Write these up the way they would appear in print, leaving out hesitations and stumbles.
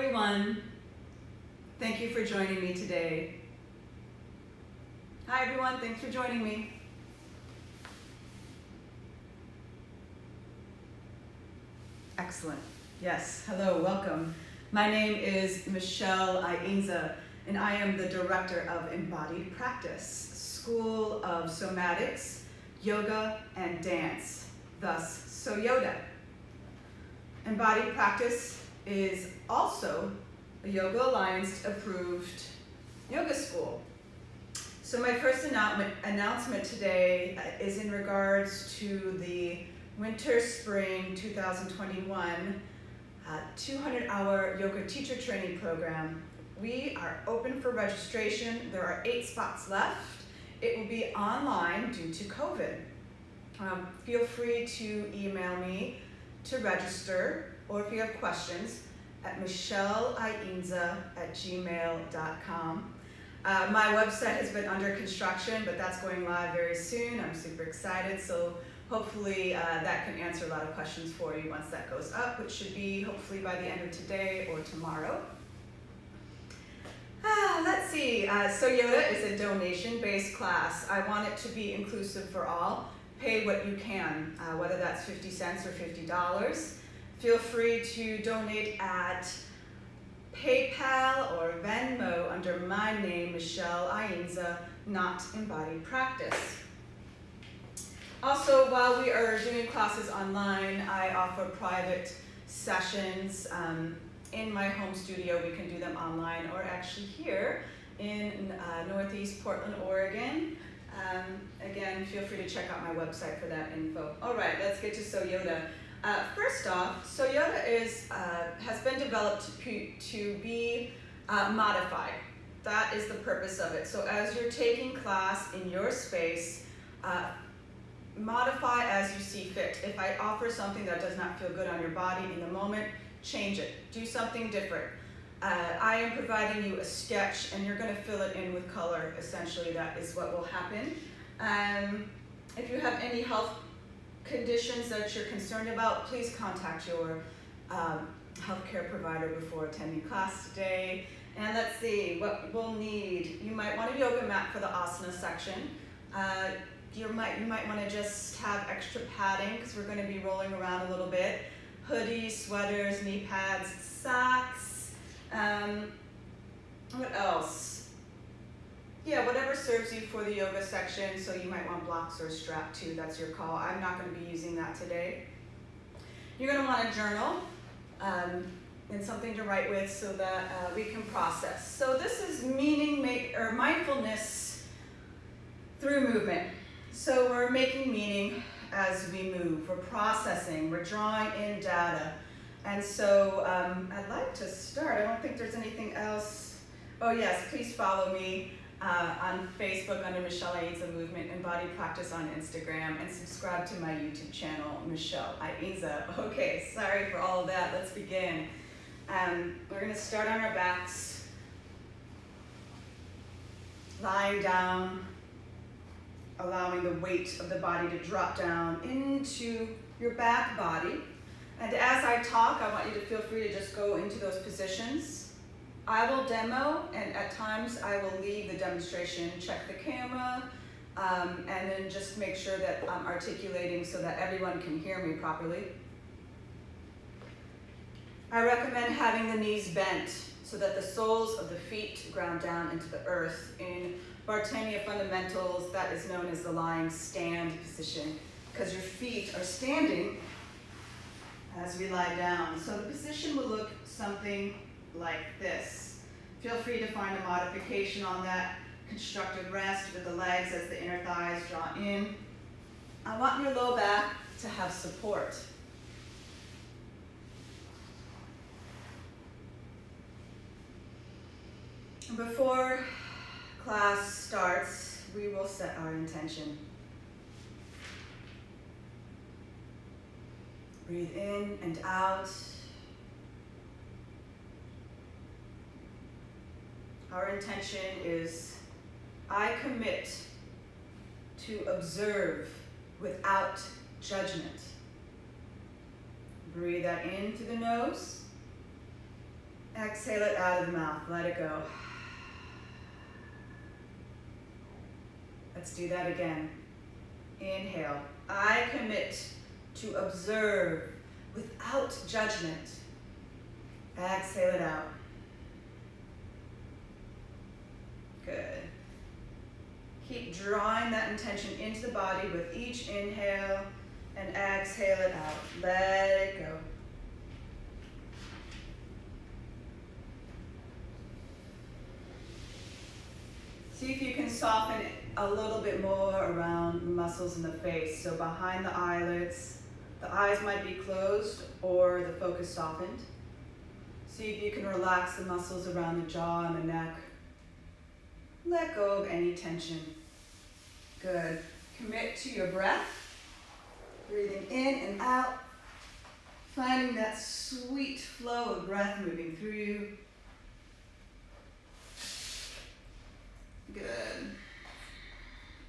everyone. Thank you for joining me today. Hi everyone, thanks for joining me. Excellent. Yes, hello, welcome. My name is Michele Ainza, and I am the Director of Embodied Practice, School of Somatics, Yoga, and Dance, thus SoYoDa. Embodied Practice is also a Yoga Alliance approved yoga school. So my first announcement today is in regards to the Winter-Spring 2021 200-hour yoga teacher training program. We are open for registration. There are 8 spots left. It will be online due to COVID. Feel free to email me to register, or if you have questions, at micheleainza@gmail.com. My website has been under construction, but that's going live very soon. I'm super excited, so hopefully that can answer a lot of questions for you once that goes up, which should be hopefully by the end of today or tomorrow. Let's see, SoYoDa is a donation-based class. I want it to be inclusive for all. Pay what you can, whether that's 50 cents or $50. Feel free to donate at PayPal or Venmo under my name, Michele Ainza, not Embodied Practice. Also, while we are doing classes online, I offer private sessions. In my home studio, we can do them online, or actually here in Northeast Portland, Oregon. Again, feel free to check out my website for that info. All right, let's get to SoYoDa. First off, SoYoDa has been developed to be modified. That is the purpose of it. So as you're taking class in your space, modify as you see fit. If I offer something that does not feel good on your body in the moment, change it. Do something different. I am providing you a sketch, and you're going to fill it in with color. Essentially, that is what will happen. If you have any health conditions that you're concerned about, please contact your healthcare provider before attending class today. And let's see what we'll need. You might want a yoga mat for the asana section. You might want to just have extra padding because we're going to be rolling around a little bit. Hoodies, sweaters, knee pads, socks. What else? Yeah, whatever serves you for the yoga section. So you might want blocks or a strap too. That's your call. I'm not going to be using that today. You're going to want a journal and something to write with so that we can process. So this is mindfulness through movement. So we're making meaning as we move. We're processing. We're drawing in data. And so I'd like to start. I don't think there's anything else. Oh yes, please follow me on Facebook under Michele Ainza Movement, Embodied Practice on Instagram, and subscribe to my YouTube channel, Michele Ainza. Okay, sorry for all of that. Let's begin. We're going to start on our backs, lying down, allowing the weight of the body to drop down into your back body. And as I talk, I want you to feel free to just go into those positions. I will demo, and at times I will leave the demonstration, check the camera, and then just make sure that I'm articulating so that everyone can hear me properly. I recommend having the knees bent so that the soles of the feet ground down into the earth. In Bartania fundamentals, that is known as the lying stand position, because your feet are standing as we lie down. So the position will look something like this. Feel free to find a modification on that. Constructed rest with the legs as the inner thighs draw in. I want your low back to have support. Before class starts, we will set our intention. Breathe in and out. Our intention is, I commit to observe without judgment. Breathe that in through the nose Exhale it out of the mouth. Let it go. Let's do that again. Inhale. I commit to observe without judgment. Exhale it out. Good. Keep drawing that intention into the body with each inhale and exhale it out. Let it go. See if you can soften it a little bit more around the muscles in the face. So behind the eyelids, the eyes might be closed or the focus softened. See if you can relax the muscles around the jaw and the neck. Let go of any tension. Good. Commit to your breath. Breathing in and out. Finding that sweet flow of breath moving through you. Good.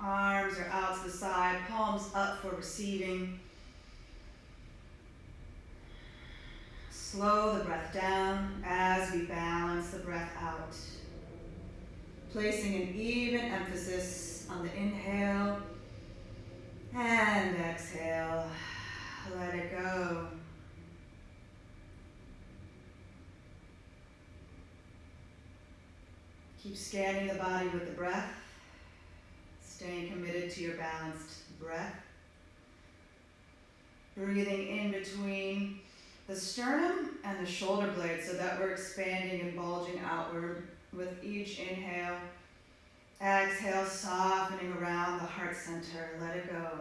Arms are out to the side, palms up for receiving. Slow the breath down as we balance the breath out. Placing an even emphasis on the inhale and exhale. Let it go. Keep scanning the body with the breath, staying committed to your balanced breath. Breathing in between the sternum and the shoulder blades so that we're expanding and bulging outward with each inhale. Exhale, softening around the heart center. Let it go.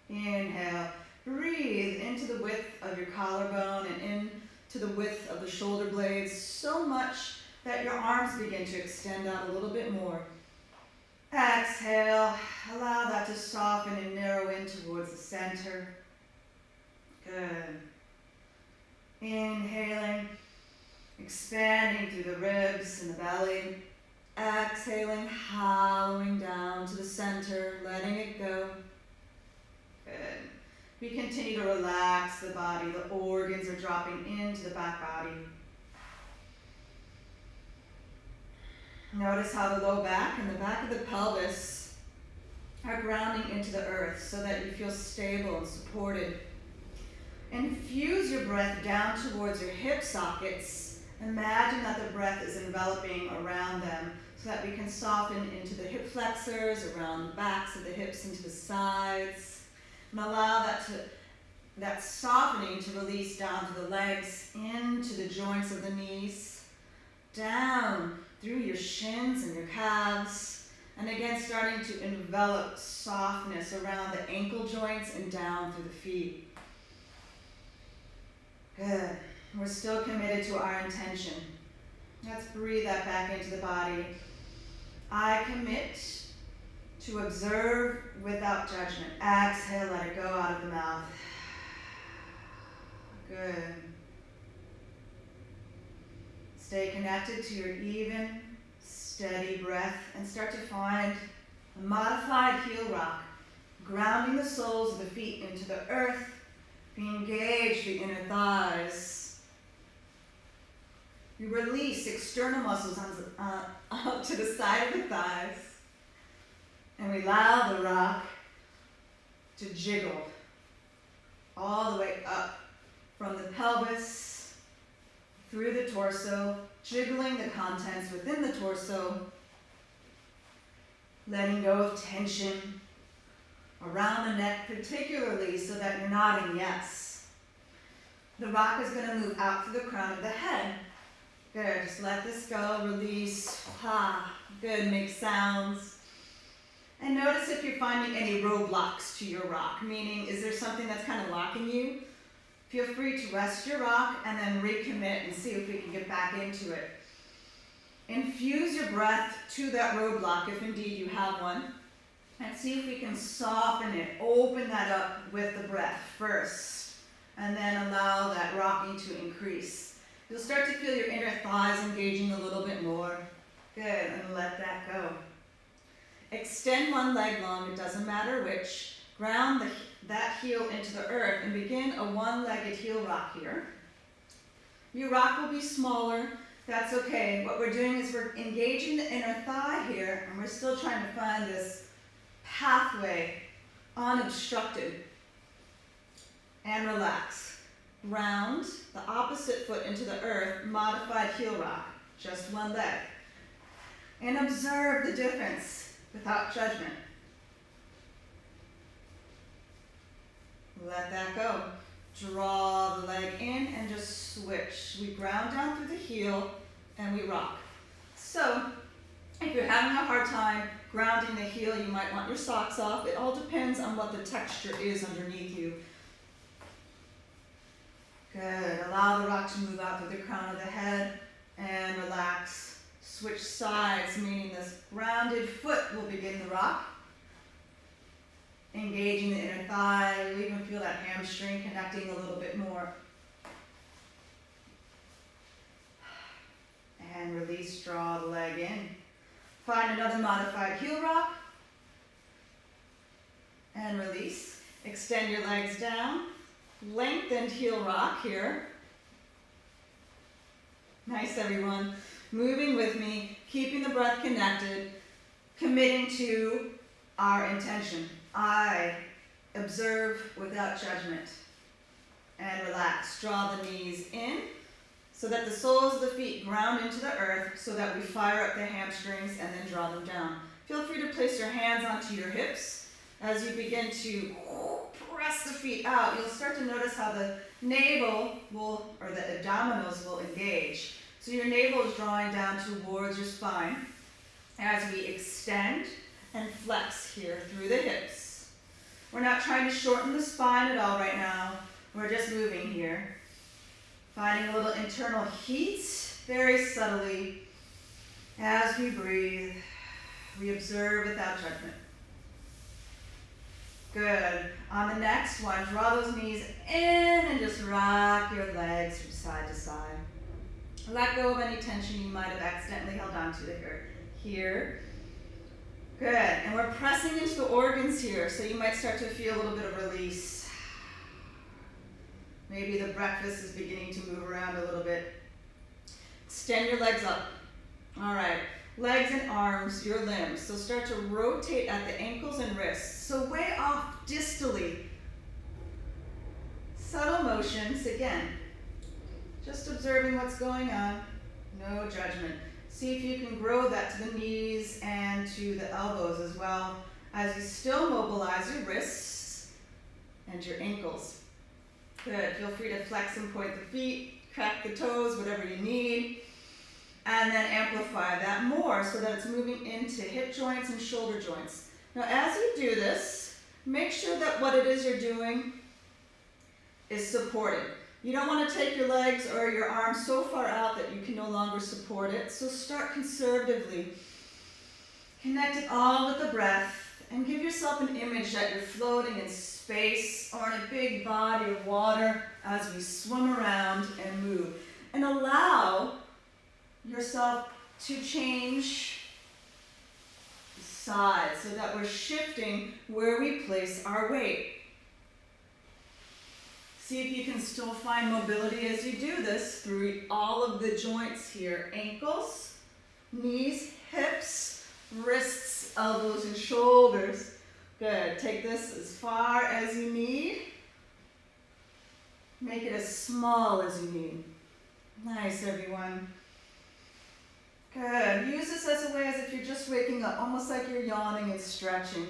Inhale. Breathe into the width of your collarbone and into the width of the shoulder blades so much that your arms begin to extend out a little bit more. Exhale. Allow that to soften and narrow in towards the center. Good. Inhaling, expanding through the ribs and the belly. Exhaling, hollowing down to the center, letting it go. Good. We continue to relax the body. The organs are dropping into the back body. Notice how the low back and the back of the pelvis are grounding into the earth so that you feel stable and supported. Infuse your breath down towards your hip sockets. Imagine that the breath is enveloping around them so that we can soften into the hip flexors, around the backs of the hips, into the sides. And allow that softening to release down to the legs, into the joints of the knees, down through your shins and your calves. And again, starting to envelop softness around the ankle joints and down through the feet. Good. We're still committed to our intention. Let's breathe that back into the body. I commit to observe without judgment. Exhale, let it go out of the mouth. Good. Stay connected to your even, steady breath and start to find a modified heel rock, grounding the soles of the feet into the earth. Engage the inner thighs. You release external muscles out to the side of the thighs. And we allow the rock to jiggle all the way up from the pelvis through the torso, jiggling the contents within the torso, letting go of tension around the neck, particularly so that you're nodding yes. The rock is going to move out to the crown of the head. Good, just let this go, release. Ha, good, make sounds. And notice if you're finding any roadblocks to your rock, meaning is there something that's kind of locking you? Feel free to rest your rock and then recommit and see if we can get back into it. Infuse your breath to that roadblock if indeed you have one. And see if we can soften it, open that up with the breath first, and then allow that rocking to increase. You'll start to feel your inner thighs engaging a little bit more. Good, and let that go. Extend one leg long, it doesn't matter which. Ground that heel into the earth and begin a one-legged heel rock here. Your rock will be smaller. That's okay. What we're doing is we're engaging the inner thigh here, and we're still trying to find this pathway unobstructed. And relax. Ground the opposite foot into the earth, modified heel rock, just one leg. And observe the difference without judgment. Let that go. Draw the leg in and just switch. We ground down through the heel and we rock. So, if you're having a hard time grounding the heel, you might want your socks off. It all depends on what the texture is underneath you. Good. Allow the rock to move out through the crown of the head and relax. Switch sides, meaning this grounded foot will begin the rock. Engaging the inner thigh. You'll even feel that hamstring connecting a little bit more. And release, draw the leg in. Find another modified heel rock. And release. Extend your legs down. Lengthened heel rock here. Nice, everyone. Moving with me, keeping the breath connected, committing to our intention. I observe without judgment. And relax. Draw the knees in so that the soles of the feet ground into the earth so that we fire up the hamstrings and then draw them down. Feel free to place your hands onto your hips. As you begin to press the feet out, you'll start to notice how the navel will, or the abdominals will engage. So your navel is drawing down towards your spine as we extend and flex here through the hips. We're not trying to shorten the spine at all right now. We're just moving here. Finding a little internal heat very subtly as we breathe. We observe without judgment. Good. On the next one, draw those knees in and just rock your legs from side to side. Let go of any tension you might have accidentally held onto here. Good. And we're pressing into the organs here, so you might start to feel a little bit of release. Maybe the breakfast is beginning to move around a little bit. Extend your legs up. All right. Legs and arms, your limbs. So start to rotate at the ankles and wrists. So way off distally. Subtle motions, again. Just observing what's going on. No judgment. See if you can grow that to the knees and to the elbows as well, as you still mobilize your wrists and your ankles. Good. Feel free to flex and point the feet, crack the toes, whatever you need. And then amplify that more so that it's moving into hip joints and shoulder joints. Now, as you do this, make sure that what it is you're doing is supported. You don't want to take your legs or your arms so far out that you can no longer support it. So start conservatively. Connect it all with the breath and give yourself an image that you're floating in space or in a big body of water as we swim around and move. And allow yourself to change the side so that we're shifting where we place our weight. See if you can still find mobility as you do this through all of the joints here. Ankles, knees, hips, wrists, elbows, and shoulders. Good. Take this as far as you need. Make it as small as you need. Nice, everyone. Good. Use this as a way as if you're just waking up, almost like you're yawning and stretching.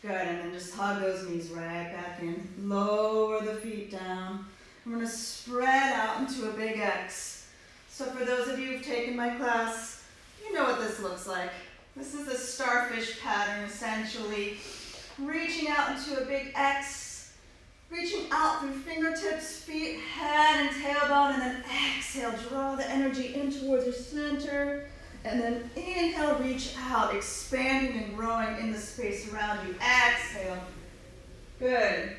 Good, and then just hug those knees right back in. Lower the feet down. I'm going to spread out into a big X. So for those of you who've taken my class, you know what this looks like. This is a starfish pattern, essentially. Reaching out into a big X. Reaching out through fingertips, feet, head, and tailbone, and then exhale. Draw the energy in towards your center. And then inhale, reach out, expanding and growing in the space around you. Exhale. Good.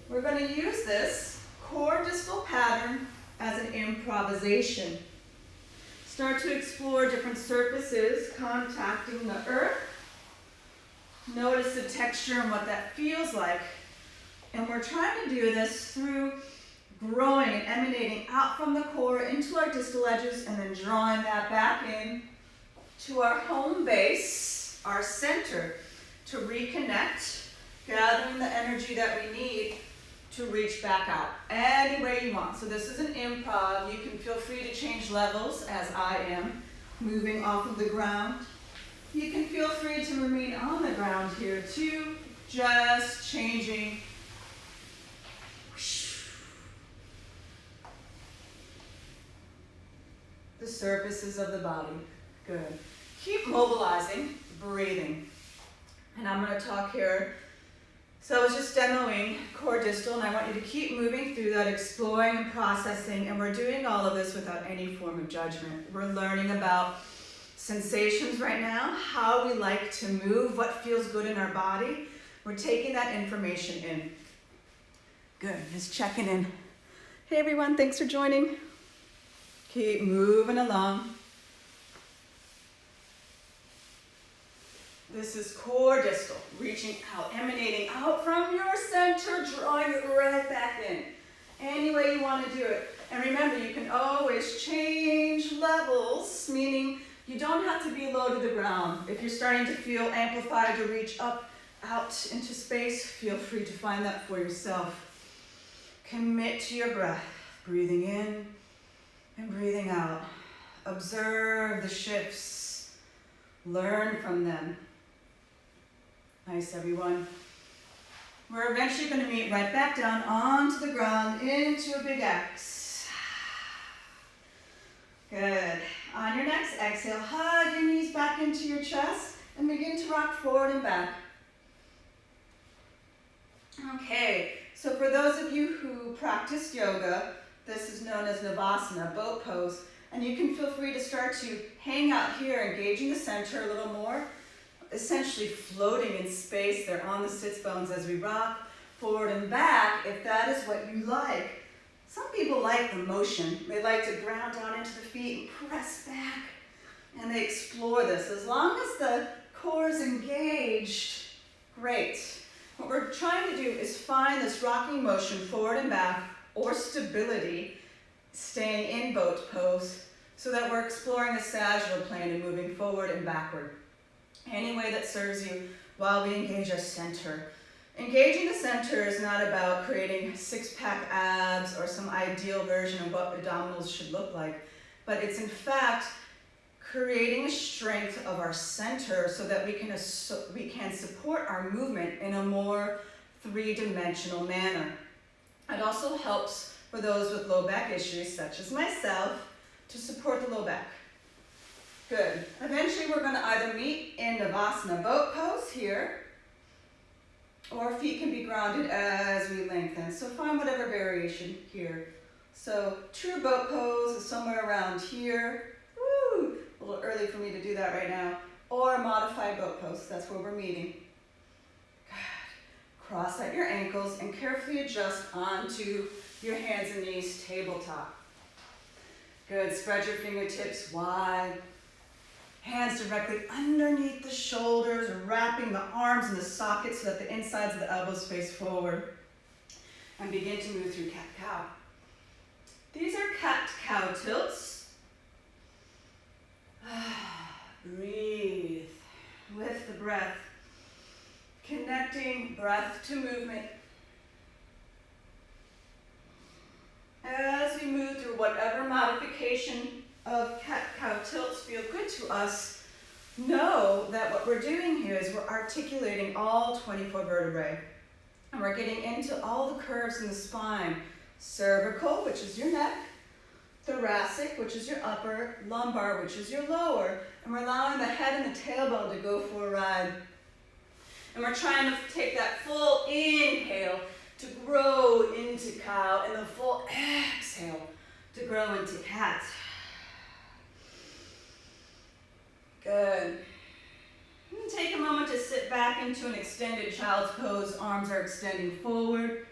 We're going to use this core distal pattern as an improvisation. Start to explore different surfaces, contacting the earth. Notice the texture and what that feels like. And we're trying to do this through growing and emanating out from the core into our distal edges, and then drawing that back in to our home base, our center, to reconnect, gathering the energy that we need to reach back out any way you want. So this is an improv. You can feel free to change levels as I am moving off of the ground. You can feel free to remain on the ground here too, just changing the surfaces of the body. Good. Keep mobilizing, breathing. And I'm going to talk here. So I was just demoing core distal, and I want you to keep moving through that, exploring and processing, and we're doing all of this without any form of judgment. We're learning about sensations right now, how we like to move, what feels good in our body. We're taking that information in. Good, just checking in. Hey everyone, thanks for joining. Keep moving along. This is core distal, reaching out, emanating out from your center, drawing it right back in. Any way you want to do it. And remember, you can always change levels, meaning you don't have to be low to the ground. If you're starting to feel amplified to reach up, out into space, feel free to find that for yourself. Commit to your breath, breathing in and breathing out. Observe the shifts, learn from them. Nice, everyone. We're eventually going to meet right back down onto the ground into a big X. Good. On your next exhale, hug your knees back into your chest and begin to rock forward and back. Okay, so for those of you who practice yoga, this is known as Navasana, boat pose, and you can feel free to start to hang out here, engaging the center a little more, essentially floating in space there on the sits bones as we rock forward and back, if that is what you like. Some people like the motion. They like to ground down into the feet and press back, and they explore this. As long as the core is engaged, great. What we're trying to do is find this rocking motion forward and back, or stability, staying in boat pose, so that we're exploring the sagittal plane and moving forward and backward. Any way that serves you while we engage our center. Engaging the center is not about creating six-pack abs or some ideal version of what abdominals should look like, but it's in fact creating a strength of our center so that we can support our movement in a more three-dimensional manner. It also helps for those with low back issues, such as myself, to support the low back. Good. Eventually we're going to either meet in Navasana boat pose here, or feet can be grounded as we lengthen. So find whatever variation here. So true boat pose is somewhere around here. Woo! A little early for me to do that right now. Or modified boat pose, that's where we're meeting. Good. Cross out your ankles and carefully adjust onto your hands and knees, tabletop. Good, spread your fingertips wide. Hands directly underneath the shoulders, wrapping the arms in the sockets so that the insides of the elbows face forward. And begin to move through cat-cow. These are cat-cow tilts. Breathe with the breath. Connecting breath to movement. As we move through whatever modification of cat-cow tilts feel good to us, know that what we're doing here is we're articulating all 24 vertebrae. And we're getting into all the curves in the spine. Cervical, which is your neck. Thoracic, which is your upper. Lumbar, which is your lower. And we're allowing the head and the tailbone to go for a ride. And we're trying to take that full inhale to grow into cow, and the full exhale to grow into cat. Good. Take a moment to sit back into an extended child's pose. Arms are extending forward.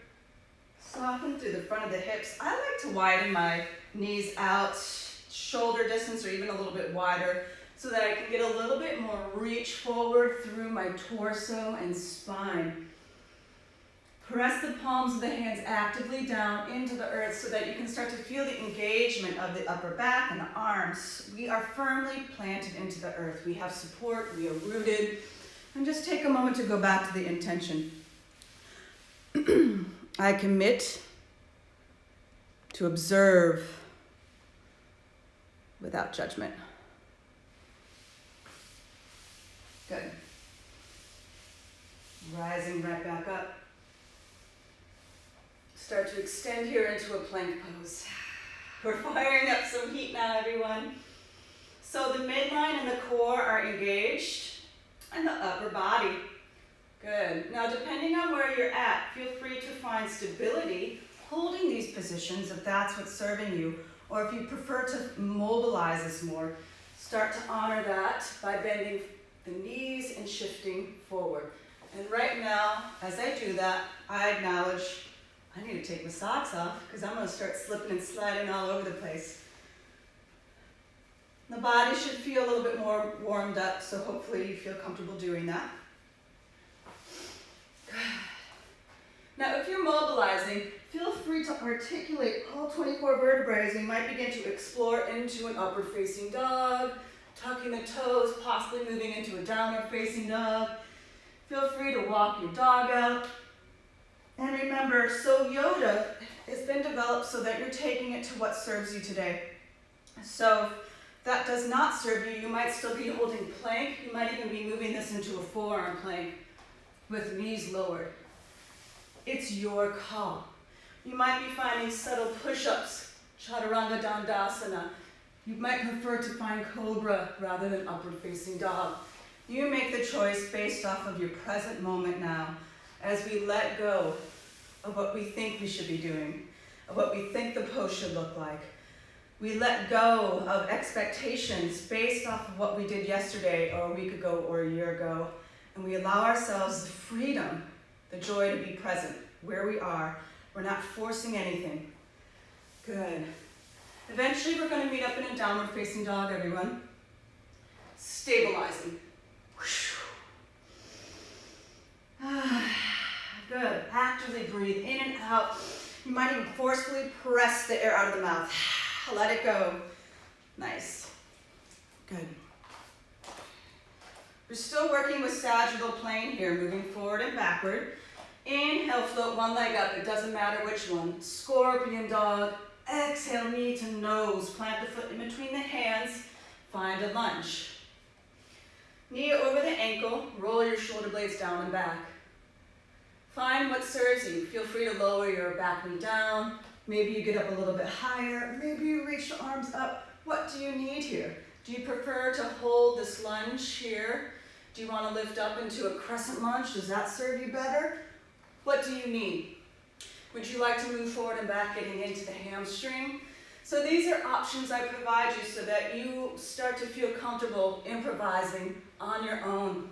Soften through the front of the hips. I like to widen my knees out, shoulder distance or even a little bit wider, so that I can get a little bit more reach forward through my torso and spine. Press the palms of the hands actively down into the earth so that you can start to feel the engagement of the upper back and the arms. We are firmly planted into the earth. We have support, we are rooted. And just take a moment to go back to the intention. I commit to observe without judgment. Good. Rising right back up. Start to extend here into a plank pose. We're firing up some heat now, everyone. So the midline and the core are engaged, and the upper body. Good. Now, depending on where you're at, feel free to find stability holding these positions if that's what's serving you, or if you prefer to mobilize this more, start to honor that by bending the knees and shifting forward. And right now, as I do that, I acknowledge I need to take my socks off because I'm going to start slipping and sliding all over the place. The body should feel a little bit more warmed up, so hopefully you feel comfortable doing that. Good. Now, if you're mobilizing, feel free to articulate all 24 vertebrae as we might begin to explore into an upward facing dog, tucking the toes, possibly moving into a downward facing dog. Feel free to walk your dog out. And remember, SoYoDa has been developed so that you're taking it to what serves you today. So if that does not serve you, you might still be holding plank. You might even be moving this into a forearm plank with knees lowered. It's your call. You might be finding subtle push-ups, chaturanga dandasana. You might prefer to find cobra rather than upward facing dog. You make the choice based off of your present moment now, as we let go of what we think we should be doing, of what we think the pose should look like. We let go of expectations based off of what we did yesterday or a week ago or a year ago, and we allow ourselves the freedom, the joy to be present where we are. We're not forcing anything. Good. Eventually we're going to meet up in a downward facing dog, everyone. Stabilizing. Good. Actively breathe in and out. You might even forcefully press the air out of the mouth. Let it go. Nice. Good. We're still working with sagittal plane here, moving forward and backward. Inhale, float one leg up. It doesn't matter which one. Scorpion dog. Exhale, knee to nose. Plant the foot in between the hands. Find a lunge. Knee over the ankle. Roll your shoulder blades down and back. Find what serves you. Feel free to lower your back knee down. Maybe you get up a little bit higher. Maybe you reach the arms up. What do you need here? Do you prefer to hold this lunge here? Do you want to lift up into a crescent lunge? Does that serve you better? What do you need? Would you like to move forward and back, getting into the hamstring? So these are options I provide you so that you start to feel comfortable improvising on your own.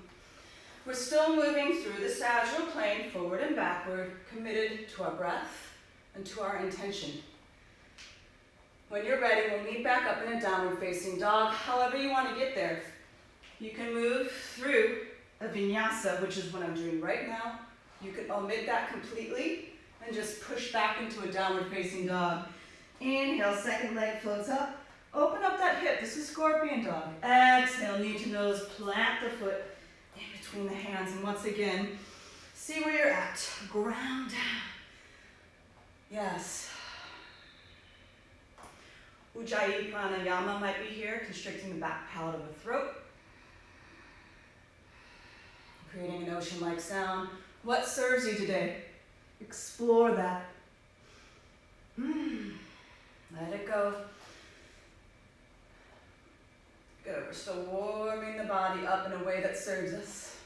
We're still moving through the sagittal plane, forward and backward, committed to our breath and to our intention. When you're ready, we'll meet back up in a downward facing dog, however you want to get there. You can move through a vinyasa, which is what I'm doing right now. You can omit that completely and just push back into a downward facing dog. Inhale, second leg floats up. Open up that hip. This is scorpion dog. Exhale, knee to nose, plant the foot in between the hands. And once again, see where you're at. Ground down. Yes. Ujjayi pranayama might be here, constricting the back palate of the throat. Creating an ocean-like sound. What serves you today? Explore that. Let it go. Good. We're still warming the body up in a way that serves us.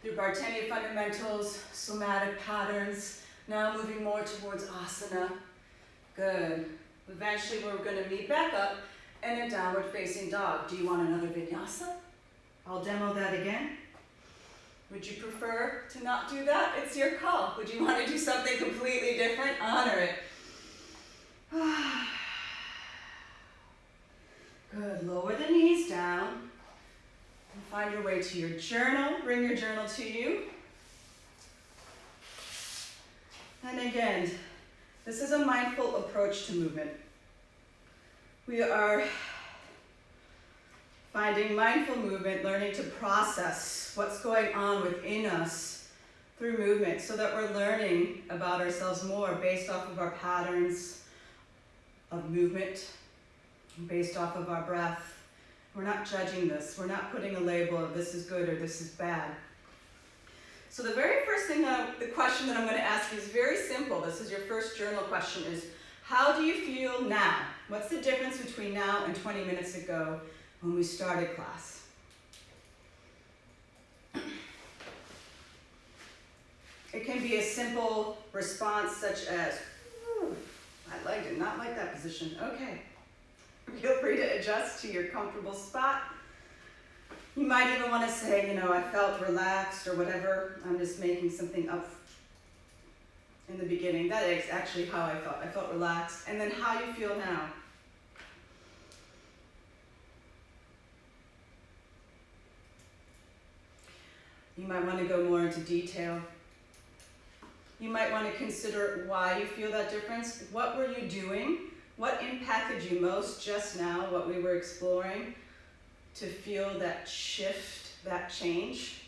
Through Bhartaniya fundamentals, somatic patterns, now moving more towards asana. Good. Eventually we're going to meet back up in a downward facing dog. Do you want another vinyasa? I'll demo that again. Would you prefer to not do that? It's your call. Would you want to do something completely different? Honor it. Good. Lower the knees down and find your way to your journal. Bring your journal to you. And again, this is a mindful approach to movement. We are finding mindful movement, learning to process what's going on within us through movement so that we're learning about ourselves more based off of our patterns of movement, based off of our breath. We're not judging this. We're not putting a label of this is good or this is bad. So the very first thing, the question that I'm going to ask you is very simple. This is your first journal question is, how do you feel now? What's the difference between now and 20 minutes ago when we started class? It can be a simple response such as, I did not like that position. Okay. Feel free to adjust to your comfortable spot. You might even want to say, I felt relaxed or whatever. I'm just making something up in the beginning. That is actually how I felt. I felt relaxed. And then how you feel now. You might want to go more into detail. You might want to consider why you feel that difference. What were you doing? What impacted you most just now, what we were exploring, to feel that shift, that change?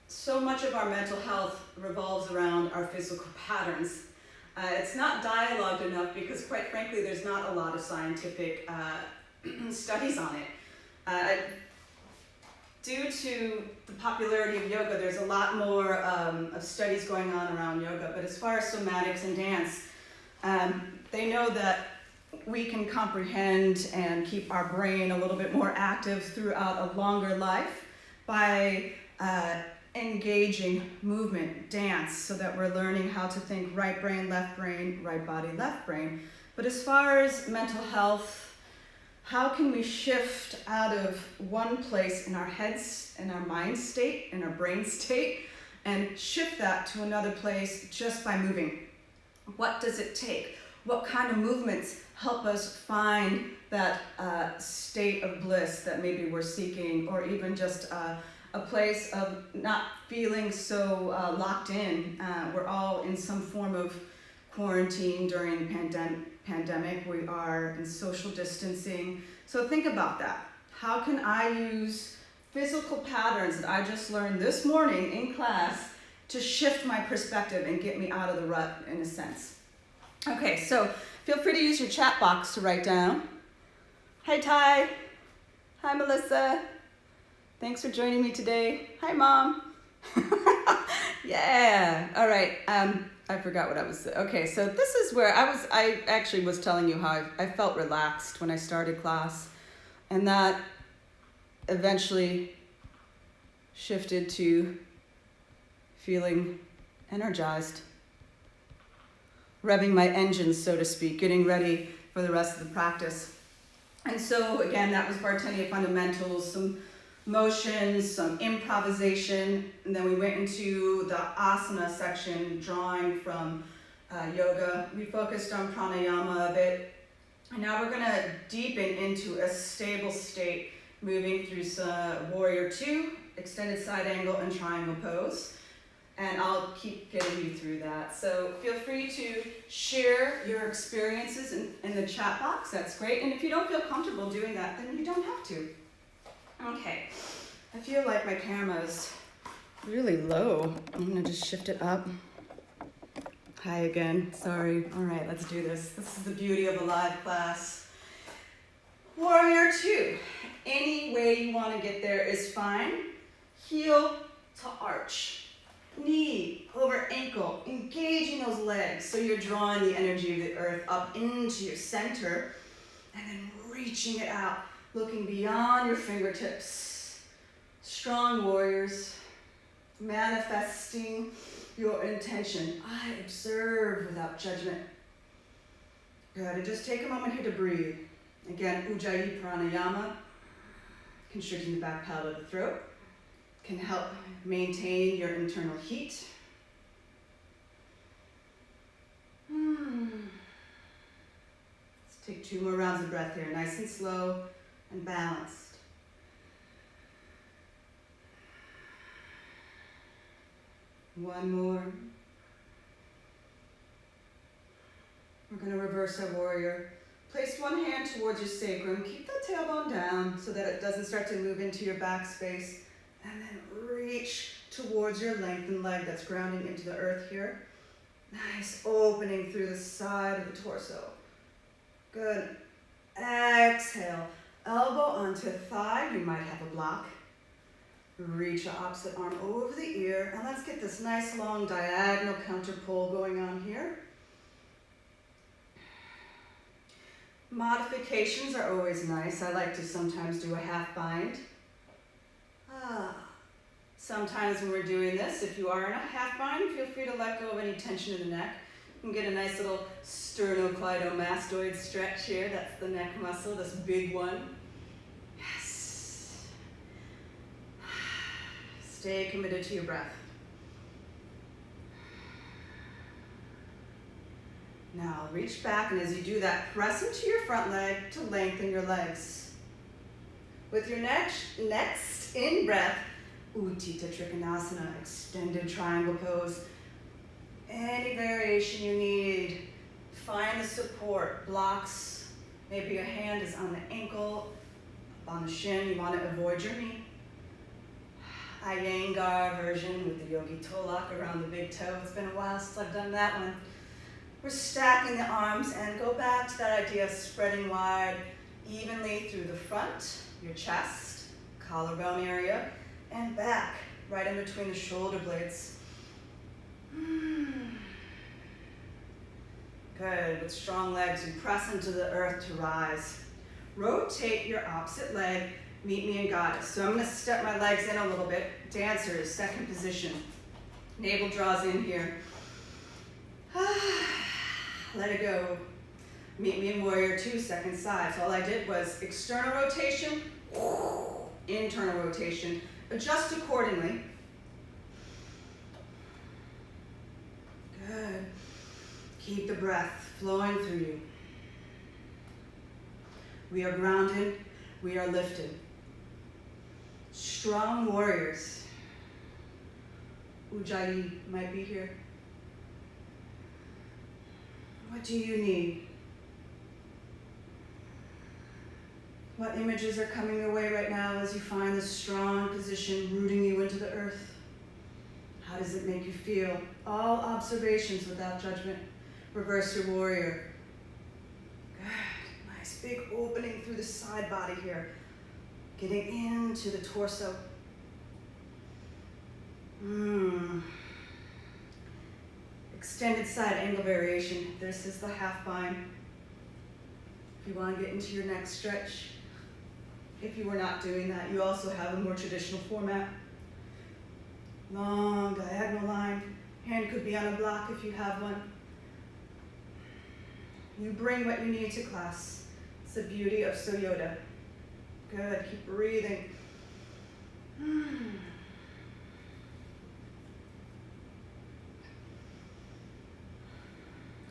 So much of our mental health revolves around our physical patterns. It's not dialogued enough because, quite frankly, there's not a lot of scientific studies on it. Due to the popularity of yoga, there's a lot more of studies going on around yoga, but as far as somatics and dance, they know that we can comprehend and keep our brain a little bit more active throughout a longer life by engaging movement, dance, so that we're learning how to think right brain, right body, left brain. But as far as mental health, how can we shift out of one place in our heads, in our mind state, in our brain state, and shift that to another place just by moving? What does it take? What kind of movements help us find that state of bliss that maybe we're seeking, or even just a place of not feeling so locked in? We're all in some form of quarantine during pandemic. We are in social distancing. So think about that. How can I use physical patterns that I just learned this morning in class to shift my perspective and get me out of the rut, in a sense? Okay, so feel free to use your chat box to write down. Hi, Ty. Hi, Melissa. Thanks for joining me today. Hi, Mom. Yeah. All right. I forgot what I was saying. Okay, so this is where I actually was telling you how I felt relaxed when I started class, and that eventually shifted to feeling energized, revving my engines, so to speak, getting ready for the rest of the practice. And so again, that was Bhartaniya fundamentals, some motions, some improvisation, and then we went into the asana section, drawing from yoga. We focused on pranayama a bit, and now we're gonna deepen into a stable state, moving through some warrior two, extended side angle, and triangle pose. And I'll keep getting you through that. So feel free to share your experiences in the chat box, that's great. And if you don't feel comfortable doing that, then you don't have to. Okay, I feel like my camera is really low. I'm gonna just shift it up. Hi again, sorry. All right, let's do this. This is the beauty of a live class. Warrior two. Any way you wanna get there is fine. Heel to arch. Knee over ankle, engaging those legs so you're drawing the energy of the earth up into your center, and then reaching it out, looking beyond your fingertips. Strong warriors, manifesting your intention. I observe without judgment. Good, and just take a moment here to breathe. Again, Ujjayi pranayama, constricting the back palate of the throat, can help maintain your internal heat. Let's take 2 more rounds of breath here, nice and slow and balanced. One more. We're going to reverse our warrior. Place one hand towards your sacrum. Keep the tailbone down so that it doesn't start to move into your back space. And then reach towards your lengthened leg that's grounding into the earth here. Nice opening through the side of the torso. Good. Exhale. Elbow onto thigh. You might have a block. Reach your opposite arm over the ear. And let's get this nice long diagonal counter pull going on here. Modifications are always nice. I like to sometimes do a half bind. Sometimes when we're doing this, if you are in a half bind, feel free to let go of any tension in the neck. You can get a nice little sternocleidomastoid stretch here. That's the neck muscle, this big one. Yes. Stay committed to your breath. Now reach back, and as you do that, press into your front leg to lengthen your legs. With your next in-breath, Utthita Trikonasana, extended triangle pose. Any variation you need, find the support, blocks. Maybe your hand is on the ankle, on the shin, you want to avoid your knee. Iyengar version with the yogi toe lock around the big toe. It's been a while since I've done that one. We're stacking the arms and go back to that idea of spreading wide evenly through the front, your chest, collarbone area, and back, right in between the shoulder blades. Good, with strong legs, you press into the earth to rise. Rotate your opposite leg, meet me in goddess. So I'm gonna step my legs in a little bit. Dancers, second position. Navel draws in here. Let it go. Meet me in warrior two, second side. So all I did was external rotation, internal rotation. Adjust accordingly. Good. Keep the breath flowing through you. We are grounded. We are lifted. Strong warriors. Ujjayi might be here. What do you need? What images are coming your way right now as you find this strong position rooting you into the earth? How does it make you feel? All observations without judgment. Reverse your warrior. Good. Nice big opening through the side body here. Getting into the torso. Extended side angle variation. This is the half bind. If you want to get into your next stretch. If you were not doing that, you also have a more traditional format. Long diagonal line. Hand could be on a block if you have one. You bring what you need to class. It's the beauty of SoYoDa. Good, keep breathing.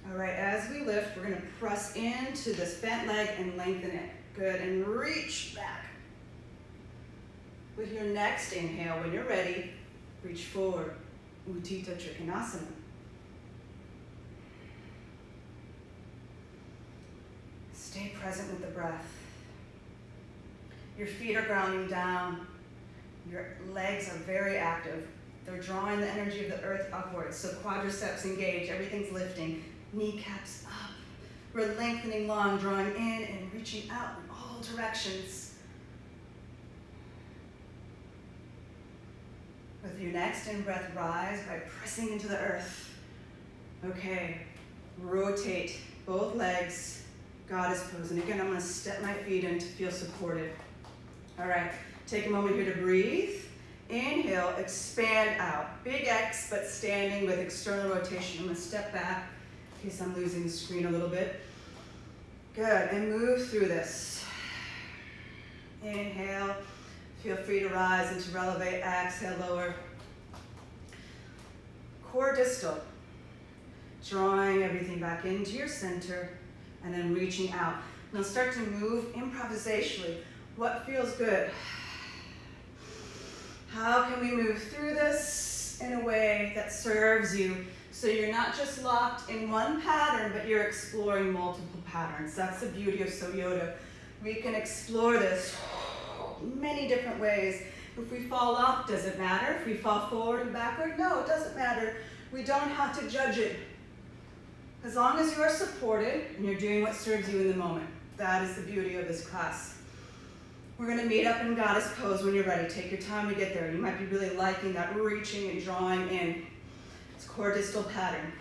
All right, as we lift, we're gonna press into this bent leg and lengthen it. Good, and reach back. With your next inhale, when you're ready, reach forward, Utthita Trikonasana. Stay present with the breath. Your feet are grounding down. Your legs are very active. They're drawing the energy of the earth upwards. So quadriceps engage, everything's lifting. Kneecaps up. We're lengthening long, drawing in and reaching out in all directions. With your next in-breath, rise by pressing into the earth. Okay, rotate both legs, goddess pose. And again, I'm gonna step my feet in to feel supported. All right, take a moment here to breathe. Inhale, expand out. Big X, but standing with external rotation. I'm gonna step back in case I'm losing the screen a little bit. Good, and move through this. Inhale, feel free to rise and to relevate. Exhale, lower. Core distal. Drawing everything back into your center and then reaching out. Now start to move improvisationally. What feels good? How can we move through this hips in a way that serves you. So you're not just locked in one pattern, but you're exploring multiple patterns. That's the beauty of SoYoDa. We can explore this many different ways. If we fall off, does it matter? If we fall forward and backward, no, it doesn't matter. We don't have to judge it. As long as you are supported and you're doing what serves you in the moment. That is the beauty of this class. We're going to meet up in goddess pose when you're ready. Take your time to get there. You might be really liking that reaching and drawing in. It's core distal pattern.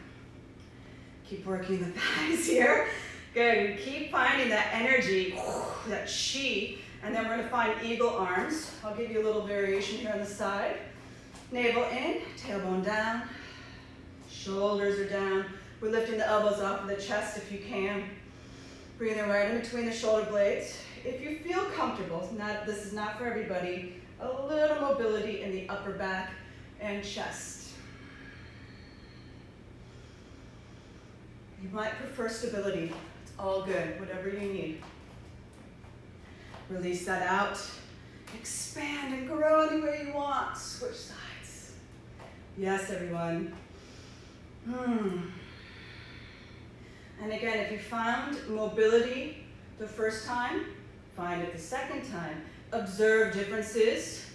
Keep working the thighs here. Good. Keep finding that energy, that chi. And then we're going to find eagle arms. I'll give you a little variation here on the side. Navel in, tailbone down. Shoulders are down. We're lifting the elbows off of the chest if you can. Breathing right in between the shoulder blades. If you feel comfortable, this is not for everybody, a little mobility in the upper back and chest. You might prefer stability. It's all good, whatever you need. Release that out. Expand and grow any way you want. Switch sides. Yes, everyone. And again, if you found mobility the first time, find it the second time. Observe differences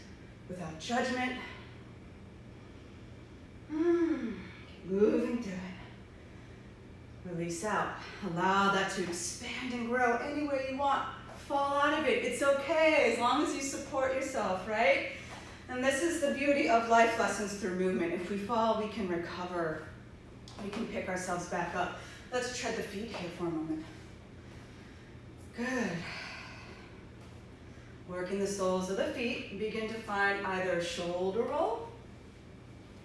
without judgment. Moving through it. Release out. Allow that to expand and grow any way you want. Fall out of it. It's okay as long as you support yourself, right? And this is the beauty of life lessons through movement. If we fall, we can recover. We can pick ourselves back up. Let's tread the feet here for a moment. Good. Working the soles of the feet. Begin to find either a shoulder roll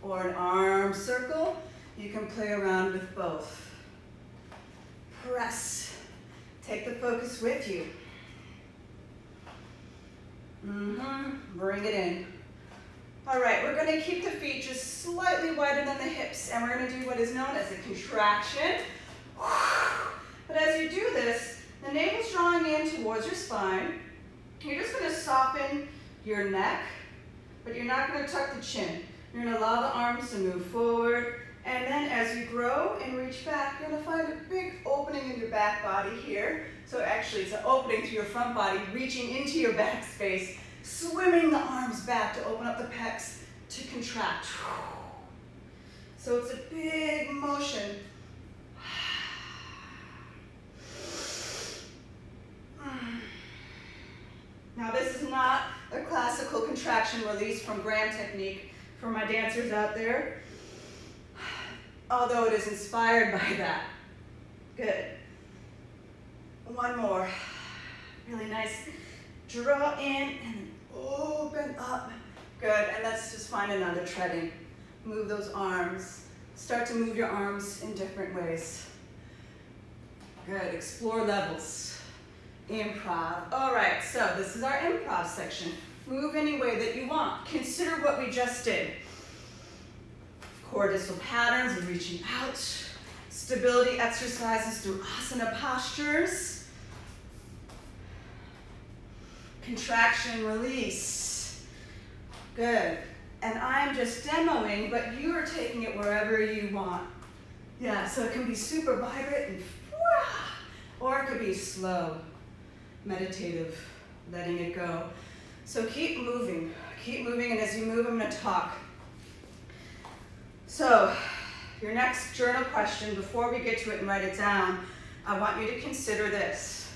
or an arm circle. You can play around with both. Press. Take the focus with you. Bring it in. All right, we're going to keep the feet just slightly wider than the hips, and we're going to do what is known as a contraction. But as you do this, the navel's drawing in towards your spine. You're just going to soften your neck, but you're not going to tuck the chin. You're going to allow the arms to move forward, and then as you grow and reach back, you're going to find a big opening in your back body here. So actually, it's an opening through your front body, reaching into your back space, swimming the arms back to open up the pecs to contract. So it's a big motion. Now this is not a classical contraction release from Graham technique for my dancers out there, although it is inspired by that. Good. One more. Really nice. Draw in and open up. Good, and let's just find another treading. Move those arms. Start to move your arms in different ways. Good, explore levels. Improv. All right, so this is our improv section. Move any way that you want. Consider what we just did. Core distal patterns and reaching out. Stability exercises through asana postures. Contraction, release. Good. And I'm just demoing, but you are taking it wherever you want. Yeah, so it can be super vibrant and or it could be slow, meditative, letting it go. So keep moving, and as you move, I'm going to talk. So your next journal question, before we get to it and write it down, I want you to consider this.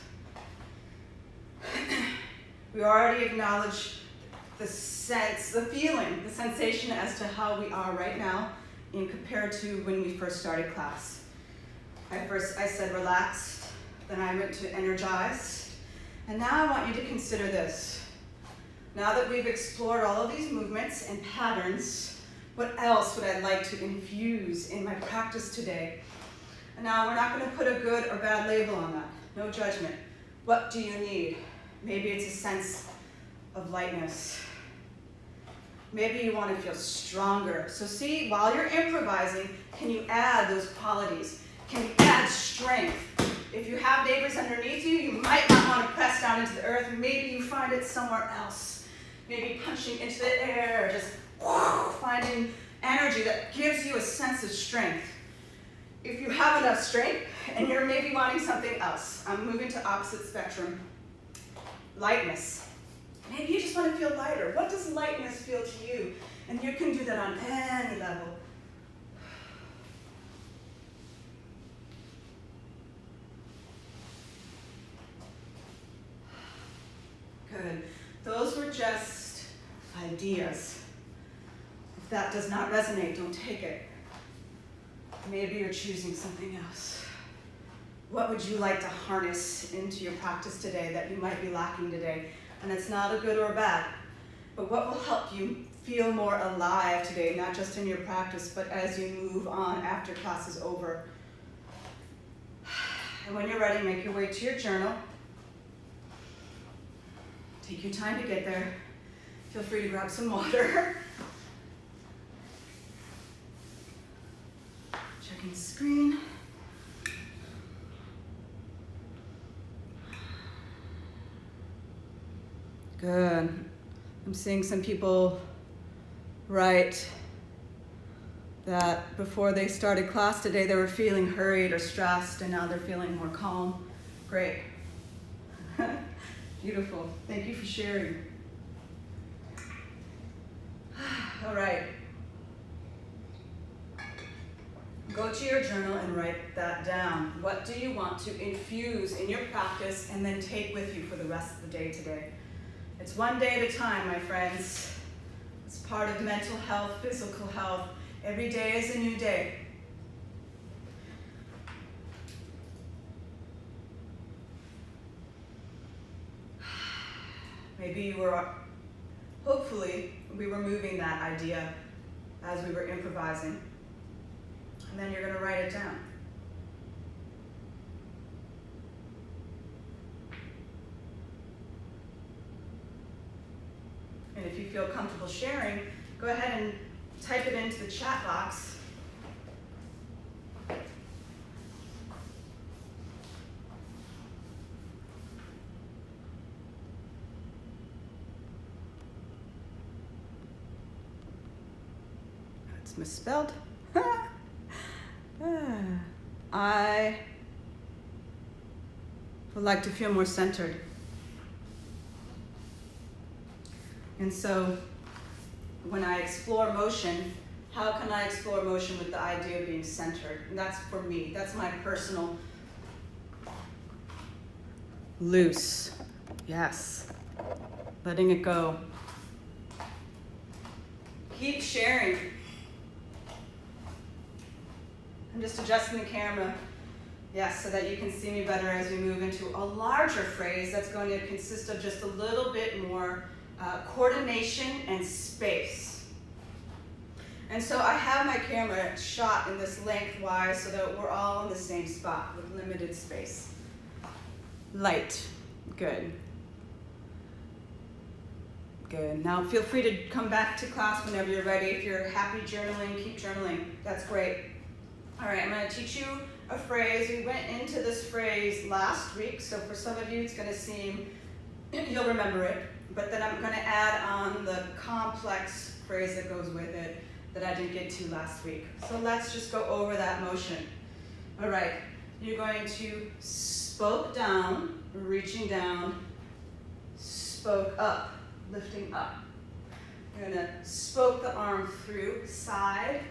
We already acknowledged the sense, the feeling, the sensation as to how we are right now in compared to when we first started class. I said relaxed, then I went to energized, and now I want you to consider this. Now that we've explored all of these movements and patterns, what else would I like to infuse in my practice today? And now we're not going to put a good or bad label on that. No judgment. What do you need? Maybe it's a sense of lightness. Maybe you want to feel stronger. So see, while you're improvising, can you add those qualities? Can you add strength? If you have neighbors underneath you, you might not want to press down into the earth. Maybe you find it somewhere else. Maybe punching into the air, just finding energy that gives you a sense of strength. If you have enough strength and you're maybe wanting something else, I'm moving to opposite spectrum. Lightness. Maybe you just want to feel lighter. What does lightness feel to you? And you can do that on any level. Good. Those were just ideas. If that does not resonate, don't take it. Maybe you're choosing something else. What would you like to harness into your practice today that you might be lacking today? And it's not a good or bad, but what will help you feel more alive today, not just in your practice, but as you move on after class is over. And when you're ready, make your way to your journal. Take your time to get there. Feel free to grab some water. Checking the screen. Good. I'm seeing some people write that before they started class today, they were feeling hurried or stressed, and now they're feeling more calm. Great. Beautiful. Thank you for sharing. All right. Go to your journal and write that down. What do you want to infuse in your practice and then take with you for the rest of the day today? It's one day at a time, my friends. It's part of mental health, physical health. Every day is a new day. Maybe you were, hopefully, we were moving that idea as we were improvising. And then you're going to write it down. And if you feel comfortable sharing, go ahead and type it into the chat box. It's misspelled. I would like to feel more centered. And so when I explore motion, how can I explore motion with the idea of being centered? And that's for me, that's my personal loose. Yes. Letting it go. Keep sharing. I'm just adjusting the camera, yes, so that you can see me better as we move into a larger phrase that's going to consist of just a little bit more coordination and space. And so I have my camera shot in this lengthwise so that we're all in the same spot with limited space. Light, good. Good, now feel free to come back to class whenever you're ready. If you're happy journaling, keep journaling, that's great. All right, I'm going to teach you a phrase. We went into this phrase last week, so for some of you it's going to seem, you'll remember it, but then I'm going to add on the complex phrase that goes with it that I didn't get to last week. So let's just go over that motion. All right, you're going to spoke down, reaching down, spoke up, lifting up. You're going to spoke the arm through, side,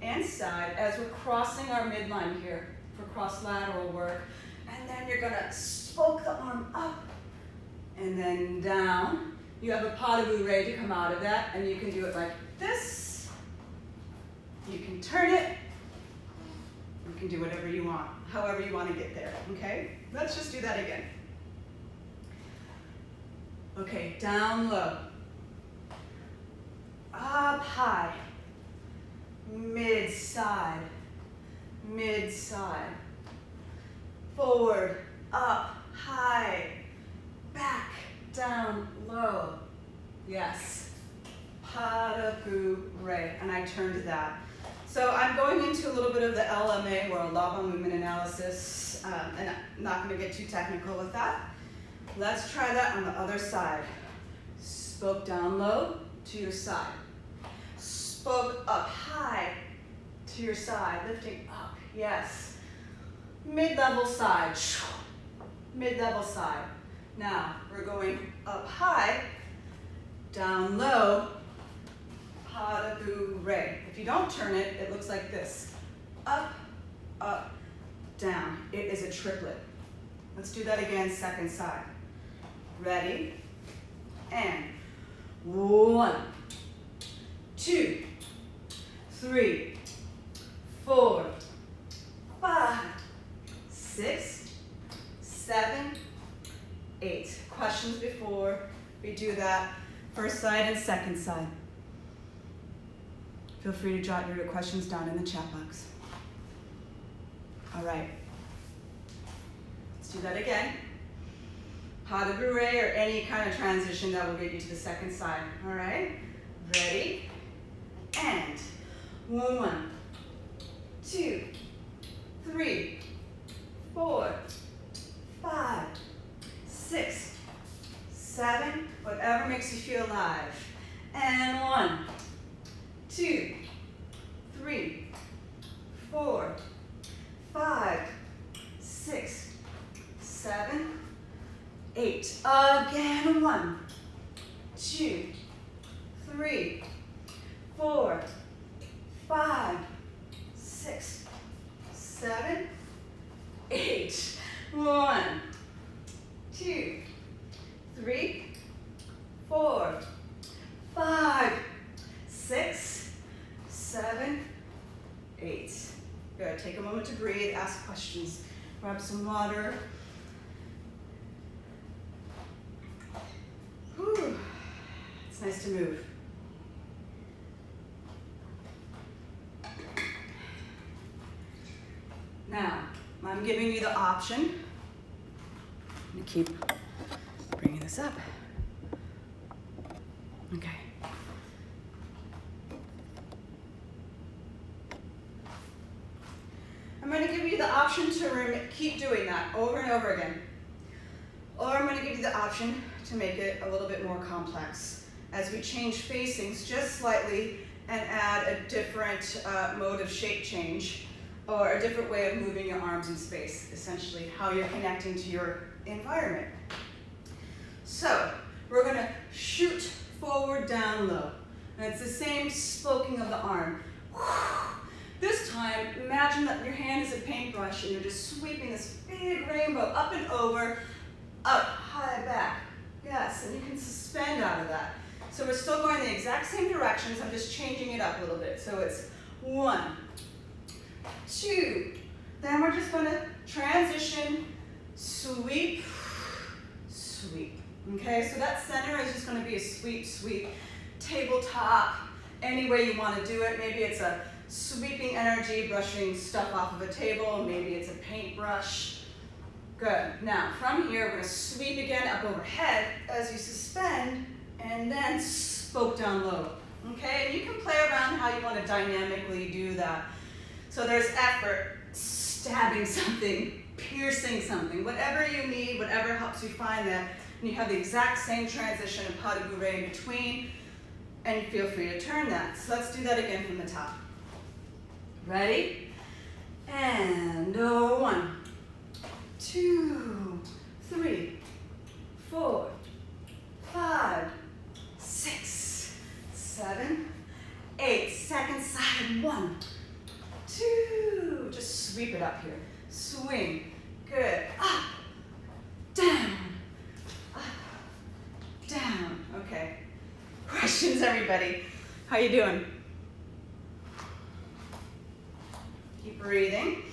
and side as we're crossing our midline here for cross-lateral work. And then you're going to spoke the arm up and then down. You have a pas de bourrée to come out of that, and you can do it like this. You can turn it. You can do whatever you want, however you want to get there, okay? Let's just do that again. Okay, down low. Up high. Mid-side, mid-side, forward, up, high, back, down, low. Yes, pas de bourrée, and I turned that. So I'm going into a little bit of the LMA, or Law Movement Analysis, and I'm not going to get too technical with that. Let's try that on the other side. Spoke down low to your side. spoke up high to your side, lifting up, yes. Mid-level side, mid-level side. Now, we're going up high, down low, pas de bourrée. If you don't turn it, it looks like this. Up, up, down. It is a triplet. Let's do that again, second side. Ready? And 1, 2, 3, 4, 5, 6, 7, 8. Questions before we do that first side and second side? Feel free to jot your questions down in the chat box. All right. Let's do that again. Pas de bourrée or any kind of transition that will get you to the second side. All right? Ready? And 1, 2, 3, 4, 5, 6, 7, whatever makes you feel alive. And 1, 2, 3, 4, 5, 6, 7, 8. Again, 1, 2, 3, 4, 5, 6, 7, 8. 1, 2, 3, 4, 5, 6, 7, 8. Good. Take a moment to breathe, ask questions. Grab some water. Whew. It's nice to move. Now, I'm giving you the option. I'm going to keep bringing this up. Okay. I'm going to give you the option to keep doing that over and over again. Or I'm going to give you the option to make it a little bit more complex as we change facings just slightly and add a different mode of shape change or a different way of moving your arms in space, essentially how you're connecting to your environment. So we're going to shoot forward, down, low. And it's the same spoking of the arm. This time, imagine that your hand is a paintbrush and you're just sweeping this big rainbow up and over, up, high, back. Yes, and you can suspend out of that. So we're still going the exact same directions, I'm just changing it up a little bit. So it's 1, 2, then we're just going to transition, sweep, sweep. Okay, so that center is just going to be a sweep, sweep, tabletop, any way you want to do it. Maybe it's a sweeping energy, brushing stuff off of a table, maybe it's a paintbrush. Good. Now, from here, we're going to sweep again up overhead as you suspend, and then spoke down low. Okay, and you can play around how you want to dynamically do that. So there's effort, stabbing something, piercing something, whatever you need, whatever helps you find that. And you have the exact same transition of pas de bourrée in between, and feel free to turn that. So let's do that again from the top. Ready? And 1, 2, 3, 4, 5, 6, 7, 8. Second side. 1, 2. Just sweep it up here. Swing. Good. Up, down, up, down. Okay. Questions, everybody? How you doing? Keep breathing.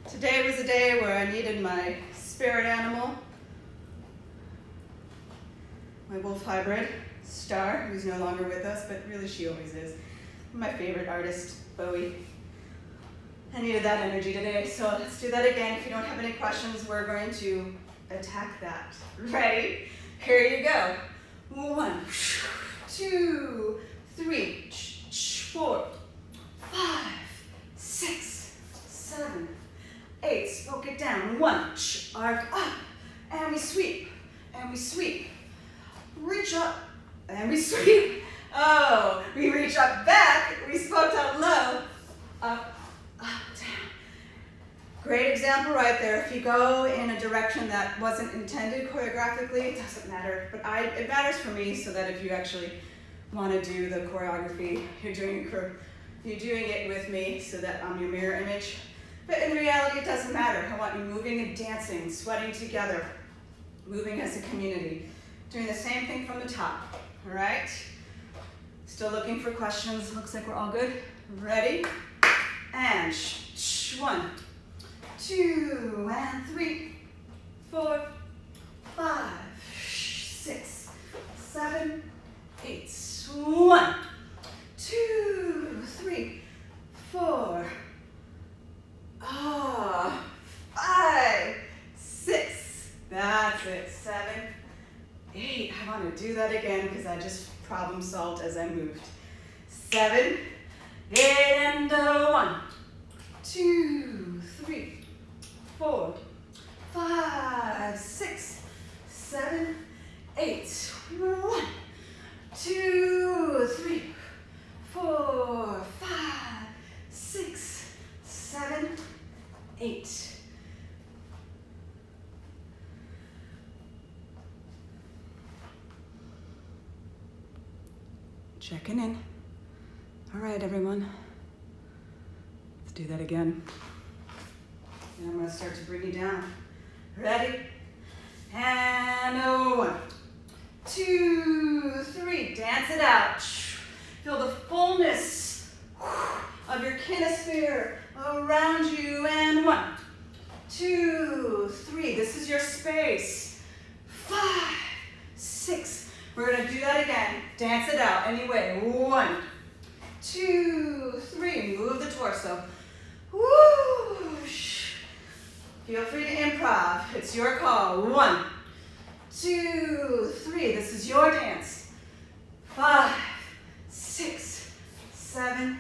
Today was a day where I needed my spirit animal, my wolf hybrid, Star, who's no longer with us, but really she always is. My favorite artist, Bowie. I needed that energy today, so let's do that again. If you don't have any questions, we're going to attack that. Ready? Here you go. 1, 2, 3, 4, 5, 6, 7, 8. Spoke it down. 1, arc up, and we sweep, and we sweep, reach up back, we spoke down low, up, up, down. Great example right there. If you go in a direction that wasn't intended choreographically, it doesn't matter. But it matters for me so that if you actually want to do the choreography, you're doing it with me so that I'm your mirror image. But in reality, it doesn't matter. I want you moving and dancing, sweating together, moving as a community. Doing the same thing from the top, all right? Still looking for questions. Looks like we're all good. Ready? And 1, 2, and 3, 4, 5, 6, 7, 8. 1, 2, 3, 4. 5, 6. That's it. 7, 8. I want to do that again because I just problem solved as I moved. 7, 8, and 1, 2, 3, 4, 5, 6, 7, 8. 1, 2, 3, 4, 5, 6, 7, 8. Checking in. All right, everyone. Let's do that again. And I'm going to start to bring you down. Ready? And 1, 2, 3. Dance it out. Feel the fullness of your kinesphere around you. And 1, 2, 3. This is your space. 5, 6. We're going to do that again. Dance it out anyway. 1, 2, 3. Move the torso. Whoosh. Feel free to improv. It's your call. 1, 2, 3. This is your dance. 5, 6, 7,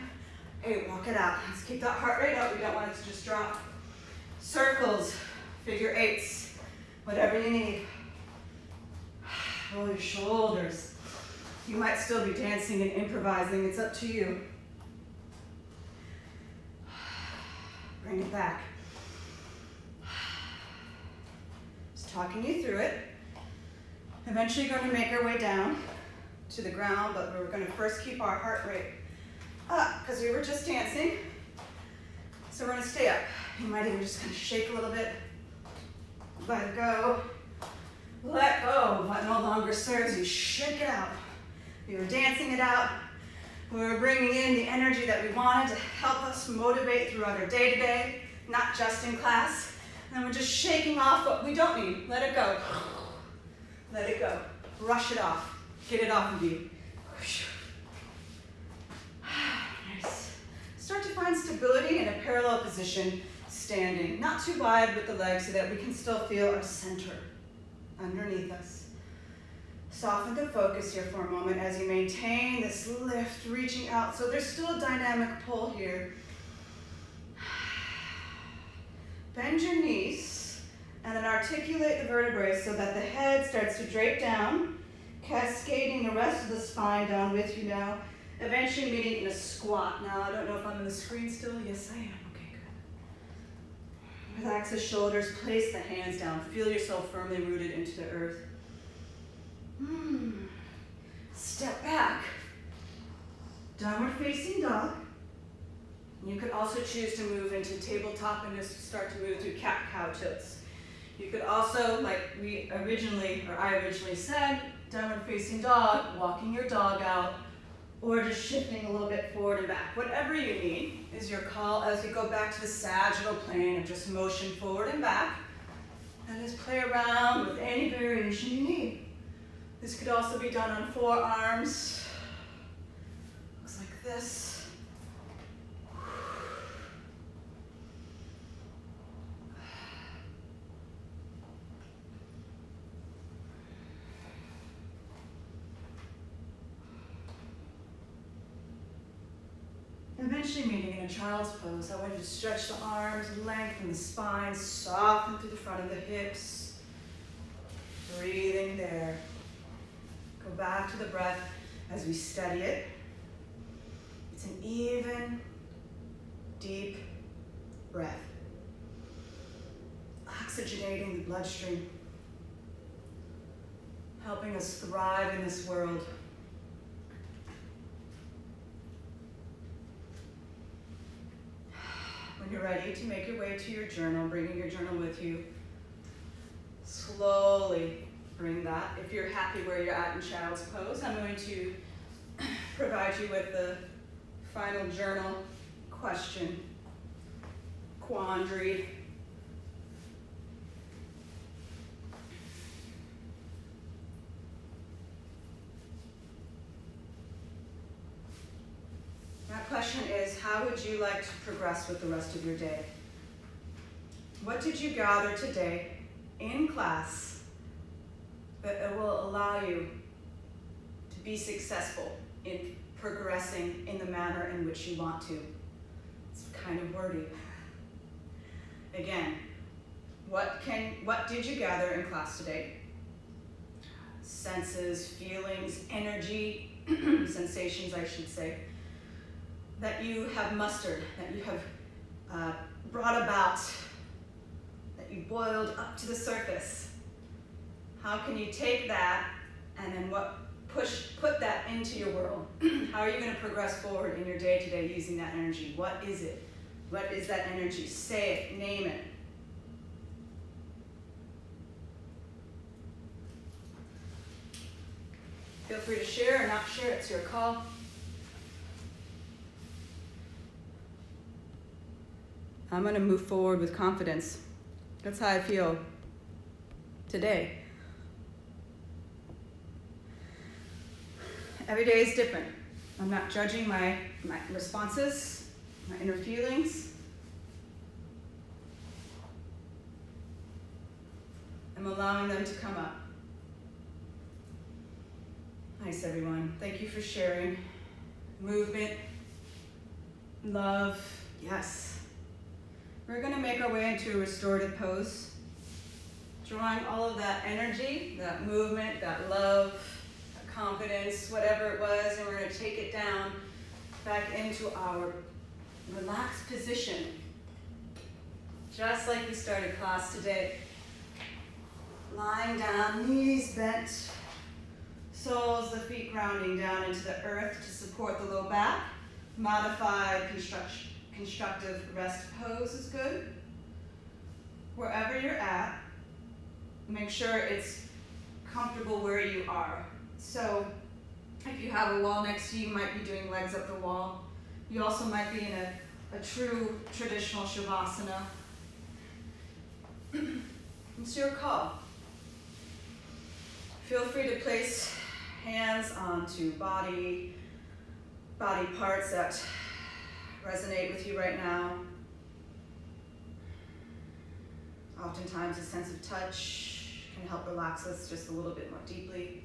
8. Walk it out. Let's keep that heart rate up. We don't want it to just drop. Circles, figure eights, whatever you need. Roll your shoulders. You might still be dancing and improvising. It's up to you. Bring it back. Just talking you through it. Eventually going to make our way down to the ground, but we're going to first keep our heart rate up because we were just dancing. So we're going to stay up. You might even just kind of shake a little bit. Let go. Let go of what no longer serves you. Shake it out. We were dancing it out. We were bringing in the energy that we wanted to help us motivate throughout our day-to-day, not just in class. And then we're just shaking off what we don't need. Let it go. Let it go. Brush it off. Get it off of you. Nice. Start to find stability in a parallel position, standing. Not too wide with the legs so that we can still feel our center underneath us. Soften the focus here for a moment as you maintain this lift, reaching out. So there's still a dynamic pull here. Bend your knees and then articulate the vertebrae so that the head starts to drape down, cascading the rest of the spine down with you now, eventually meeting in a squat. Now, I don't know if I'm on the screen still. Yes, I am. Okay, good. Relax the shoulders, place the hands down. Feel yourself firmly rooted into the earth. Step back. Downward facing dog. You could also choose to move into tabletop and just start to move through cat-cow tilts. You could also, like I originally said, downward facing dog, walking your dog out, or just shifting a little bit forward and back. Whatever you need is your call as you go back to the sagittal plane and just motion forward and back. And just play around with any variation you need. This could also be done on forearms. Looks like this. Eventually meeting in a child's pose. I want you to stretch the arms, lengthen the spine, soften through the front of the hips. Breathing there. Go back to the breath as we study it. bloodstream, helping us thrive in this world. When you're ready to make your way to your journal, bringing your journal with you, slowly bring that. If you're happy where you're at in child's pose, I'm going to provide you with the final journal question, quandary. That question is, how would you like to progress with the rest of your day? What did you gather today in class that it will allow you to be successful in progressing in the manner in which you want to? It's kind of wordy. Again, what did you gather in class today? Senses, feelings, energy, sensations, I should say, that you have mustered, that you have brought about, that you boiled up to the surface. How can you take that and then put that into your world? How are you going to progress forward in your day-to-day using that energy? What is it? What is that energy? Say it, name it. Feel free to share or not share, it's your call. I'm going to move forward with confidence. That's how I feel today. Every day is different. I'm not judging my responses, my inner feelings. I'm allowing them to come up. Nice, everyone. Thank you for sharing. Movement, love, yes. We're going to make our way into a restorative pose, drawing all of that energy, that movement, that love, that confidence, whatever it was, and we're going to take it down back into our relaxed position, just like we started class today. Lying down, knees bent, soles, the feet grounding down into the earth to support the low back. Modified constructive rest pose is good. Wherever you're at, make sure it's comfortable where you are. So if you have a wall next to you, you might be doing legs up the wall. You also might be in a true traditional Shavasana. It's your call. Feel free to place hands onto body parts that resonate with you right now. Oftentimes a sense of touch can help relax us just a little bit more deeply.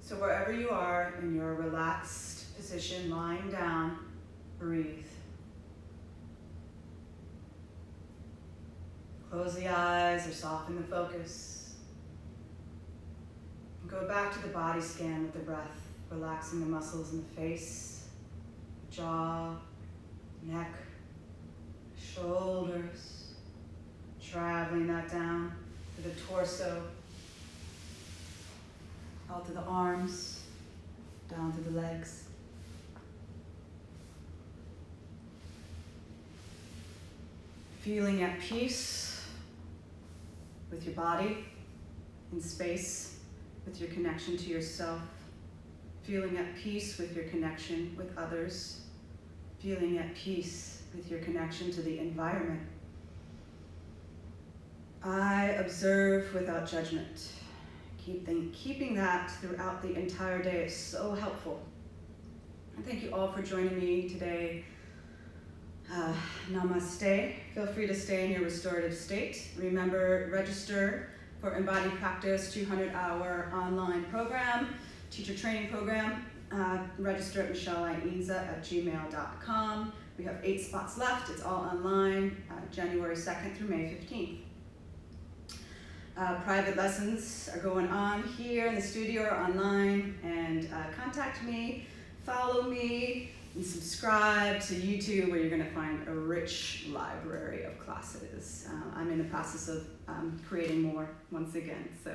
So wherever you are in your relaxed position, lying down, breathe. Close the eyes or soften the focus. Go back to the body scan with the breath, relaxing the muscles in the face, jaw, neck, shoulders, traveling that down to the torso, out to the arms, down to the legs. Feeling at peace with your body, in space, with your connection to yourself. Feeling at peace with your connection with others. Feeling at peace with your connection to the environment. I observe without judgment. Keeping that throughout the entire day is so helpful. And thank you all for joining me today. Namaste. Feel free to stay in your restorative state. Remember, register for Embodied Practice 200-hour online program, teacher training program. Register at micheleainza@gmail.com. We have 8 spots left. It's all online, January 2nd through May 15th. Private lessons are going on here in the studio or online, and contact me, follow me, and subscribe to YouTube, where you're going to find a rich library of classes. classes. I'm in the process of creating more once again. So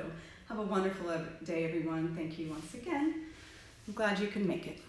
have a wonderful day, everyone. Thank you once again. I'm glad you can make it.